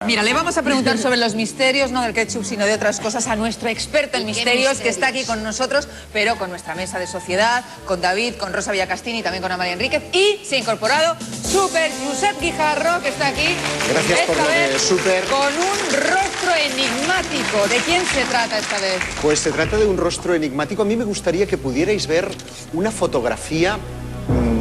Mira, le vamos a preguntar sobre los misterios, no del ketchup, sino de otras cosas, a nuestro experto en misterios, que está aquí con nosotros, pero con nuestra mesa de sociedad, con David, con Rosa Villacastini y también con Amalia Enríquez. Y se ha incorporado Super Josep Guijarro, que está aquí. Gracias por lo de Super. Con un rostro enigmático. ¿De quién se trata esta vez? Pues se trata de un rostro enigmático. A mí me gustaría que pudierais ver una fotografía,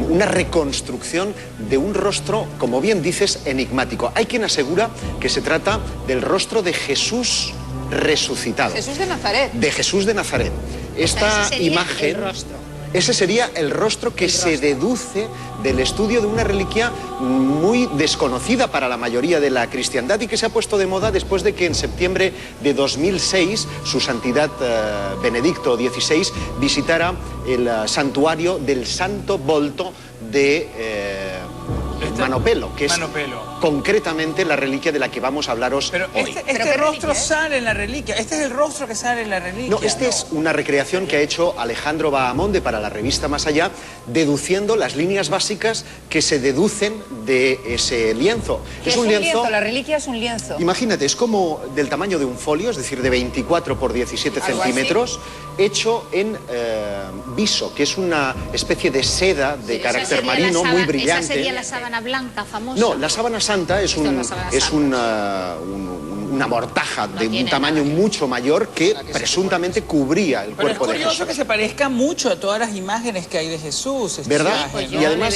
una reconstrucción de un rostro, como bien dices, enigmático. Hay quien asegura que se trata del rostro de Jesús resucitado. Jesús de Nazaret. De Jesús de Nazaret. Esta imagen... Ese sería el rostro que se deduce del estudio de una reliquia muy desconocida para la mayoría de la cristiandad y que se ha puesto de moda después de que en septiembre de 2006 su santidad Benedicto XVI visitara el santuario del Santo Volto de Manopelo, que es concretamente la reliquia de la que vamos a hablaros hoy. Este rostro sale en la reliquia, este es el rostro que sale en la reliquia. No, es una recreación que ha hecho Alejandro Bahamonde para la revista Más Allá, deduciendo las líneas básicas que se deducen de ese lienzo. Es un lienzo, la reliquia es un lienzo. Imagínate, es como del tamaño de un folio, es decir, de 24 por 17 centímetros, hecho en viso, que es una especie de seda de carácter marino muy brillante. Esa sería la sábana blanca famosa. No, la sábana santa es una mortaja de un tamaño mucho mayor que presuntamente cubría el cuerpo de Jesús. Pero es curioso que se parezca mucho a todas las imágenes que hay de Jesús. ¿Verdad? Pues y además,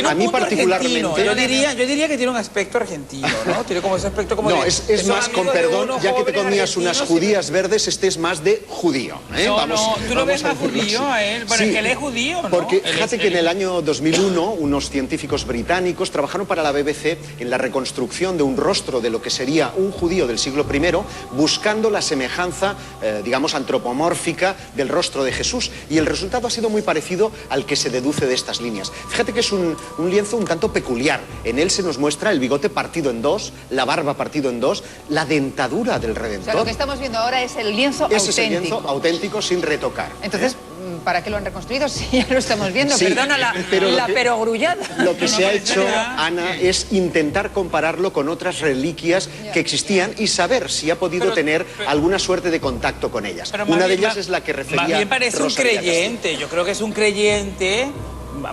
a mí particularmente... Yo diría que tiene un aspecto argentino, ¿no? Tiene como ese aspecto como no, es más, con perdón, ya que te comías unas judías verdes, este es más de judío. No, tú lo ves más judío a él, pero es que él es judío, ¿no? Porque fíjate que en el año 2001 unos científicos británicos trabajaron para la BBC en la reconstrucción de un rostro de lo que sería un judío del siglo I, buscando la semejanza, digamos, antropomórfica del rostro de Jesús. Y el resultado ha sido muy parecido al que se deduce de estas líneas. Fíjate que es un lienzo un tanto peculiar. En él se nos muestra el bigote partido en dos, la barba partido en dos, la dentadura del Redentor. O sea, lo que estamos viendo ahora es el lienzo auténtico. Ese es el lienzo auténtico sin retocar. Entonces, ¿para qué lo han reconstruido? Si ya lo estamos viendo. Sí, perdona la perogrullada. Lo que se ha hecho, Ana, es intentar compararlo con otras reliquias que existían y saber si ha podido tener alguna suerte de contacto con ellas. Una de ellas es la que refería Más bien parece Rosa un creyente. Yo creo que es un creyente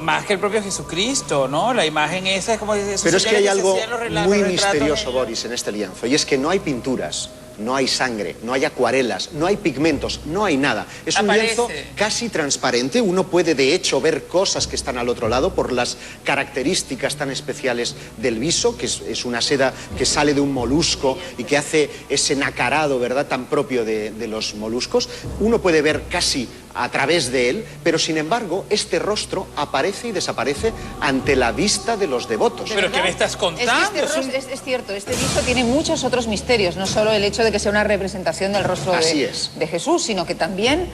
más que el propio Jesucristo, ¿no? La imagen esa es como... Pero es que hay algo muy misterioso, Boris, en este lienzo, y es que no hay pinturas, no hay sangre, no hay acuarelas, no hay pigmentos, no hay nada. Es un lienzo casi transparente, uno puede de hecho ver cosas que están al otro lado por las características tan especiales del viso, que es una seda que sale de un molusco y que hace ese nacarado, ¿verdad?, tan propio de los moluscos. Uno puede ver casi a través de él, pero sin embargo este rostro aparece y desaparece ante la vista de los devotos. ¿Pero qué me estás contando? Es cierto, este viso tiene muchos otros misterios, no solo el hecho de que sea una representación del rostro de Jesús, sino que también,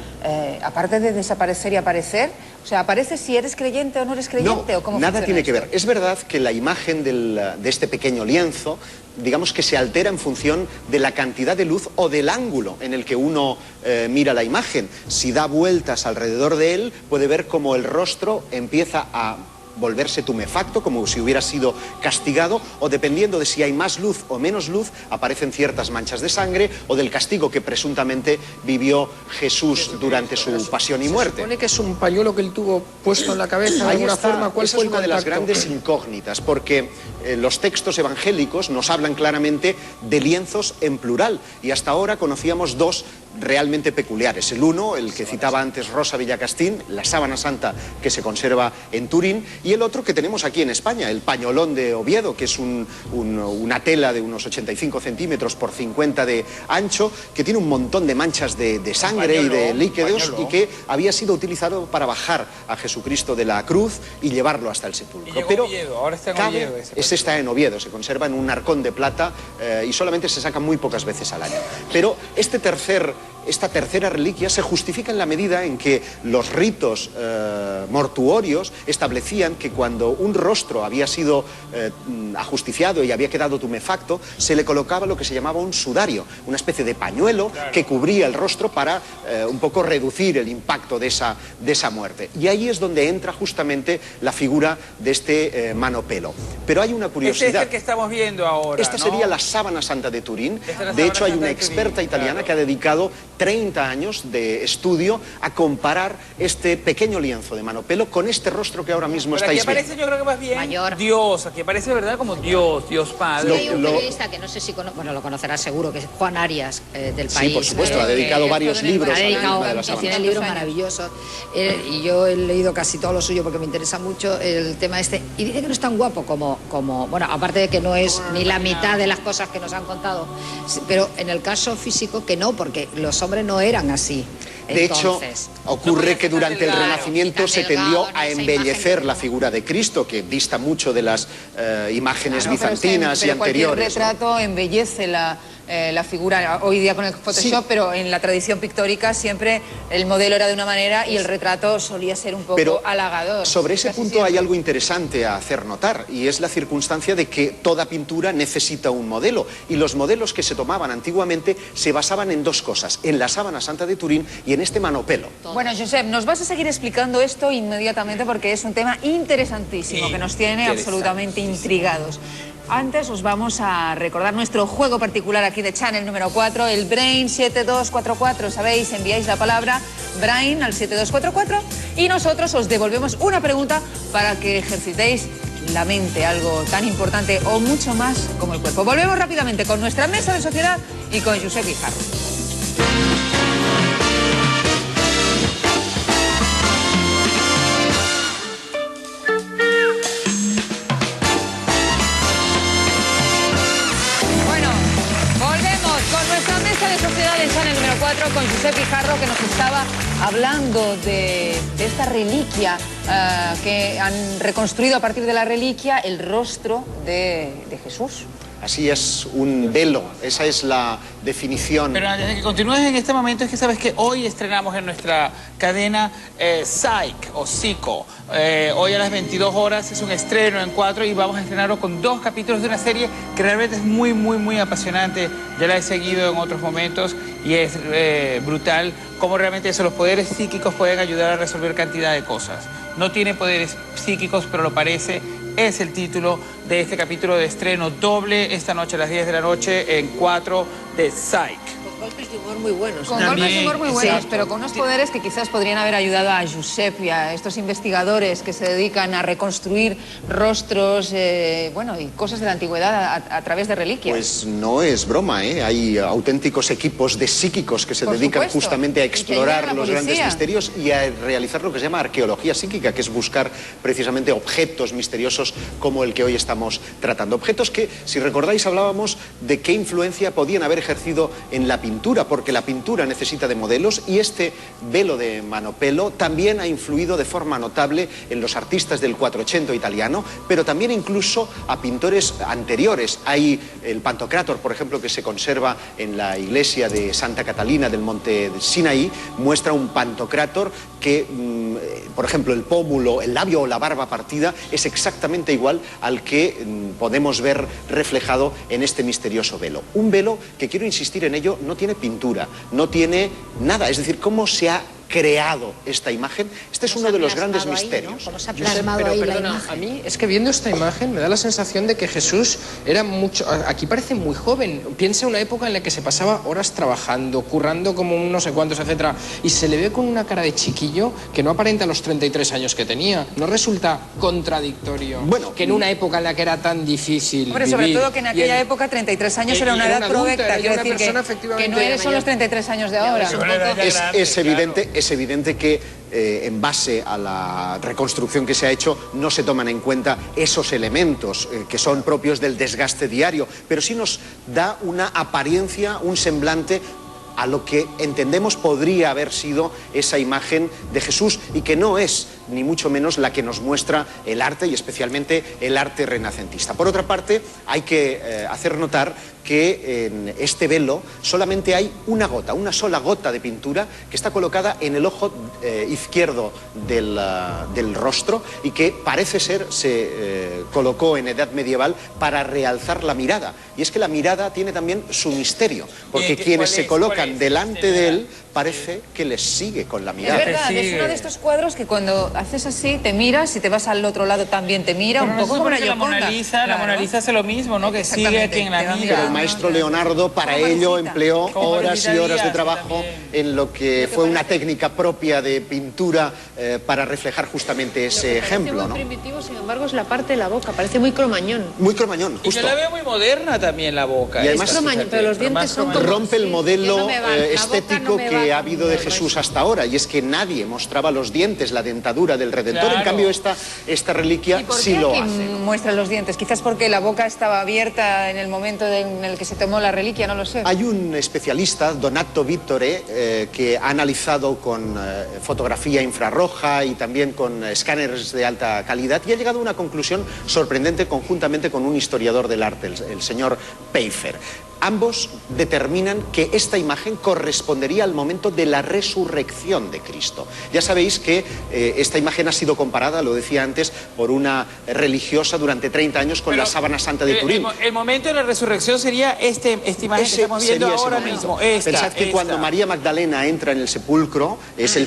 aparte de desaparecer y aparecer, o sea, aparece si eres creyente o no eres creyente. No, ¿o cómo nada tiene que esto? ver. Es verdad que la imagen de este pequeño lienzo, digamos que se altera en función de la cantidad de luz o del ángulo en el que uno mira la imagen. Si da vueltas alrededor de él, puede ver cómo el rostro empieza a volverse tumefacto, como si hubiera sido castigado, o dependiendo de si hay más luz o menos luz, aparecen ciertas manchas de sangre o del castigo que presuntamente vivió Jesús durante su pasión y muerte. Se supone que es un pañuelo que él tuvo puesto en la cabeza de alguna forma. ¿Cuál es una de las grandes incógnitas, porque los textos evangélicos nos hablan claramente de lienzos en plural, y hasta ahora conocíamos dos realmente peculiares. El uno, el que citaba antes Rosa Villacastín, la sábana santa que se conserva en Turín, y el otro que tenemos aquí en España, el pañolón de Oviedo, que es una tela de unos 85 centímetros por 50 de ancho, que tiene un montón de manchas de sangre y de líquidos, y que había sido utilizado para bajar a Jesucristo de la cruz y llevarlo hasta el sepulcro. Pero ahora está en Oviedo. Este está en Oviedo, se conserva en un arcón de plata y solamente se saca muy pocas veces al año. Pero este tercer esta tercera reliquia se justifica en la medida en que los ritos mortuorios establecían que cuando un rostro había sido ajusticiado y había quedado tumefacto, se le colocaba lo que se llamaba un sudario, una especie de pañuelo que cubría el rostro para un poco reducir el impacto de esa muerte. Y ahí es donde entra justamente la figura de este manopelo. Pero hay una curiosidad. Este es el que estamos viendo ahora, Esta sería la sábana santa de Turín. De hecho, hay una experta italiana que ha dedicado 30 años de estudio a comparar este pequeño lienzo de manopelo con este rostro que ahora mismo Pero aquí estáis viendo. aparece, yo creo que más bien Mayor. Dios. Aquí aparece, ¿verdad? Como Dios Padre. Hay un periodista que no sé si lo conocerás seguro, que es Juan Arias, del País. Sí, por supuesto, ha dedicado varios libros Ha al dedicado, tema de la sábana. tiene libros maravillosos. Y yo he leído casi todo lo suyo porque me interesa mucho el tema este. Y dice que no es tan guapo como bueno, aparte de que no es ni la mitad de las cosas que nos han contado, pero en el caso físico que no, porque los hombres no eran así. De hecho, ocurre que durante el Renacimiento se tendió a embellecer la figura de Cristo, que dista mucho de las imágenes bizantinas y anteriores. Cualquier retrato embellece la figura hoy día con el Photoshop, Sí. pero en la tradición pictórica siempre el modelo era de una manera y el retrato solía ser un poco halagador. Sobre ese Casi punto siempre. hay algo interesante a hacer notar, y es la circunstancia de que toda pintura necesita un modelo, y los modelos que se tomaban antiguamente se basaban en dos cosas: en la sábana santa de Turín y en este manopelo. Bueno, Josep, nos vas a seguir explicando esto inmediatamente porque es un tema interesantísimo que nos tiene absolutamente intrigados. Antes os vamos a recordar nuestro juego particular aquí de Channel número 4, el Brain 7244. ¿Sabéis? Enviáis la palabra Brain al 7244 y nosotros os devolvemos una pregunta para que ejercitéis la mente, algo tan importante o mucho más como el cuerpo. Volvemos rápidamente con nuestra mesa de sociedad y con Josep Guijarro. En Channel número 4 con Josep Guijarro, que nos estaba hablando de esta reliquia que han reconstruido a partir de la reliquia el rostro de Jesús. Así es, un velo, esa es la definición. Pero antes de que continúes en este momento, es que sabes que hoy estrenamos en nuestra cadena Psych o Psico. Hoy a las 22 horas es un estreno en 4 y vamos a estrenarlo con 2 capítulos de una serie que realmente es muy apasionante. Ya la he seguido en otros momentos y es brutal cómo realmente eso, los poderes psíquicos pueden ayudar a resolver cantidad de cosas. No tiene poderes psíquicos, pero lo parece. Es el título de este capítulo de estreno doble esta noche a las 10 de la noche en 4 de Psych. Con golpes de humor muy buenos. Con golpes de humor muy buenos, pero con unos poderes que quizás podrían haber ayudado a Josep y a estos investigadores que se dedican a reconstruir rostros, bueno, y cosas de la antigüedad a través de reliquias. Pues no es broma, ¿eh? Hay auténticos equipos de psíquicos que se dedican supuesto, justamente a y que explorar ayudan a la los grandes policía. misterios y a realizar lo que se llama arqueología psíquica, que es buscar precisamente objetos misteriosos como el que hoy estamos tratando. Objetos que, si recordáis, hablábamos de qué influencia podían haber ejercido en la pintura, porque la pintura necesita de modelos y este velo de manopelo también ha influido de forma notable en los artistas del Quattrocento italiano, pero también incluso a pintores anteriores. Hay el Pantocrátor, por ejemplo, que se conserva en la iglesia de Santa Catalina del Monte Sinaí, muestra un Pantocrátor que, por ejemplo, el pómulo, el labio o la barba partida es exactamente igual al que podemos ver reflejado en este misterioso velo. Un velo que, quiero insistir en ello, no tiene pintura, no tiene nada. Es decir, ¿cómo se ha creado esta imagen? Este es uno de los grandes misterios. ¿Cómo se ha Josep, plasmado pero ahí la perdona, imagen? a mí es que viendo esta imagen me da la sensación de que Jesús era mucho... Aquí parece muy joven. Piensa una época en la que se pasaba horas trabajando, currando como un no sé cuántos, etcétera, y se le ve con una cara de chiquillo que no aparenta los 33 años que tenía. ¿No resulta contradictorio que en una época en la que era tan difícil Hombre, sobre vivir, todo que en aquella época 33 años era una edad un adulto, provecta, era quiero una decir persona que efectivamente no son mayor. los 33 años de ahora. Es evidente que en base a la reconstrucción que se ha hecho no se toman en cuenta esos elementos que son propios del desgaste diario, pero sí nos da una apariencia, un semblante a lo que entendemos podría haber sido esa imagen de Jesús y que no es ni mucho menos la que nos muestra el arte y especialmente el arte renacentista. Por otra parte, hay que hacer notar que en este velo solamente hay una sola gota de pintura que está colocada en el ojo izquierdo del rostro y que parece ser se colocó en edad medieval para realzar la mirada. Y es que la mirada tiene también su misterio, porque quienes se colocan delante de él parece que les sigue con la mirada. Es verdad, es uno de estos cuadros que cuando haces así te miras y te vas al otro lado también te mira, un poco como una Gioconda. La Mona Lisa hace lo mismo, ¿no? Que sigue a quien la mira. Pero el maestro Leonardo para ello empleó horas y horas de trabajo en lo que fue una técnica propia de pintura para reflejar justamente ese ejemplo, ¿no? Muy primitivo, sin embargo, es la parte de la boca, parece muy cromañón. Muy cromañón, justo. Y yo la veo muy moderna también la boca. Y además, cromañón, pero los dientes son como... rompe el modelo estético no que ha habido de Jesús hasta ahora, y es que nadie mostraba los dientes, la dentadura del Redentor. Claro. En cambio esta reliquia sí lo hace. Muestra los dientes, quizás porque la boca estaba abierta en el momento en el que se tomó la reliquia, no lo sé. Hay un especialista, Donato Vittore, que ha analizado con fotografía infrarroja y también con escáneres de alta calidad y ha llegado a una conclusión sorprendente conjuntamente con un historiador del arte, el señor Pfeiffer. Ambos determinan que esta imagen correspondería al momento de la resurrección de Cristo. Ya sabéis que esta imagen ha sido comparada, lo decía antes, por una religiosa durante 30 años con la sábana santa de Turín. El momento de la resurrección sería esta imagen que estamos viendo ahora mismo. Pensad que cuando María Magdalena entra en el sepulcro, es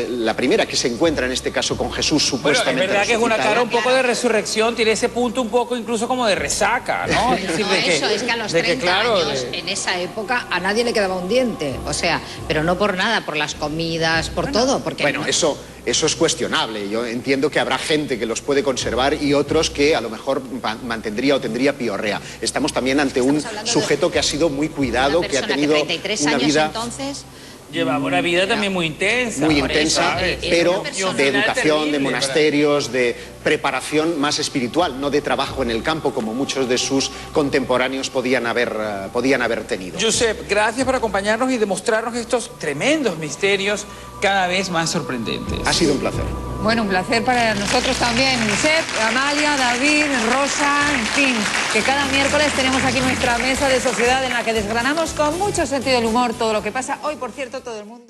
la primera que se encuentra en este caso con Jesús supuestamente es verdad que es una cara un poco de resurrección, tiene ese punto un poco incluso como de resaca, ¿no? Es que a los 30 años, en esa época, a nadie le quedaba un diente. O sea, pero no por nada, por las comidas, por todo. Porque bueno, eso es cuestionable. Yo entiendo que habrá gente que los puede conservar y otros que a lo mejor mantendría o tendría piorrea. Estamos también ante un sujeto que ha sido muy cuidado, que ha tenido 33 una años vida... entonces... Llevaba una vida también muy intensa. Muy intensa, pero de educación, de monasterios, de preparación más espiritual, no de trabajo en el campo, como muchos de sus contemporáneos podían haber tenido. Josep, gracias por acompañarnos y demostrarnos estos tremendos misterios cada vez más sorprendentes. Ha sido un placer. Bueno, un placer para nosotros también, Josep, Amalia, David, Rosa, en fin, que cada miércoles tenemos aquí nuestra mesa de sociedad en la que desgranamos con mucho sentido del humor todo lo que pasa. Hoy, por cierto, todo el mundo...